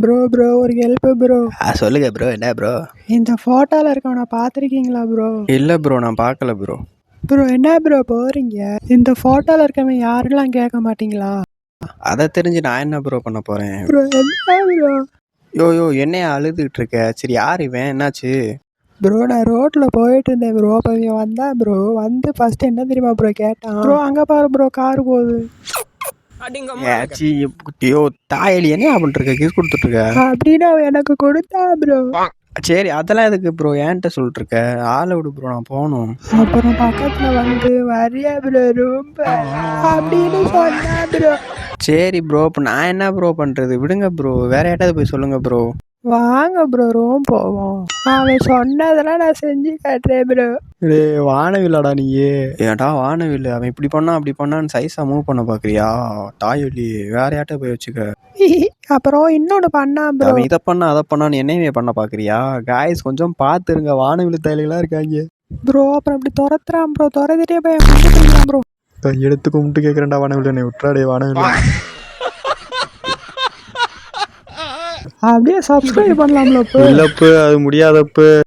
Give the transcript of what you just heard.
Bro ஒரு help bro. சொல்லுங்க bro. என்ன ப்ரோ? இந்த ஃபோட்டோவில் இருக்கவனை பார்த்துருக்கீங்களா ப்ரோ? இல்லை ப்ரோ, நான் பார்க்கல ப்ரோ. ப்ரோ என்ன ப்ரோ போகிறீங்க? இந்த ஃபோட்டோவில் இருக்கவன் யாருலாம் கேட்க மாட்டீங்களா? அதை தெரிஞ்சு நான் என்ன ப்ரோ பண்ண போகிறேன்? ப்ரோ என்ன ப்ரோ? யோ என்னைய அழுதுகிட்டு இருக்க? சரி, யார் இவன்? என்னாச்சு? ப்ரோ நான் ரோட்டில் போயிட்டு இருந்தேன் ப்ரோ. அப்போ இவன் வந்தான் ப்ரோ. வந்து ஃபஸ்ட்டு என்ன தெரியுமா ப்ரோ கேட்டான்? ப்ரோ அங்கே பாரு ப்ரோ, கார் போகுது. ஏச்சி யோ தாயலி, என்ன பண்ணிருக்க? கிஸ் கொடுத்துட்ருக்க அப்படின்னு அவன் எனக்கு கொடுத்தான் ப்ரோ. சரி, அதெல்லாம் எதுக்கு ப்ரோ என்கிட்ட சொல்லிட்டு இருக்க? ஆளை விடு ப்ரோ, நான் போகணும். அப்புறம் பக்கத்தில் வந்து வரியா ப்ரோ ரொம்ப அப்படின்னு சொன்னா ப்ரோ. சரி ப்ரோ, இப்போ நான் என்ன ப்ரோ பண்ணுறது? விடுங்க ப்ரோ, வேற யார்ட்டாவது போய் சொல்லுங்க ப்ரோ. வாங்க ப்ரோ ரூம் போவோம். அவன் சொன்னதெல்லாம் நான் செஞ்சு காட்டுறேன் ப்ரோ. டே வானவில்லடா நீயே. ஏன்டா வானவில்? அவன் இப்படி பண்ணா அப்படி பண்ணான்னு சைஸா மூவ் பண்ண பார்க்குறியா? தாயொலி, வேற யார்ட்ட போய் வச்சுக்க. அப்புறம் இன்னொன்று பண்ணான் ப்ரோ. அவன் இதை பண்ணா அதை பண்ணான்னு என்னையுமே பண்ண பார்க்குறியா? காய்ஸ் கொஞ்சம் பார்த்துருங்க, வானவில் தாயலிலாம் இருக்காங்க ப்ரோ. அப்புறம் இப்படி துரத்துறான் ப்ரோ. துரத்திட்டே போய் கும்பிட்டுருக்கான் ப்ரோ. எடுத்து கும்பிட்டு கேட்குறேன்டா வானவில், என்னை விட்டுறாடே வானவில். அப்படியே சப்ஸ்கிரைப் பண்ணலாம்ல? இல்லப்பு, அது முடியாதப்பு.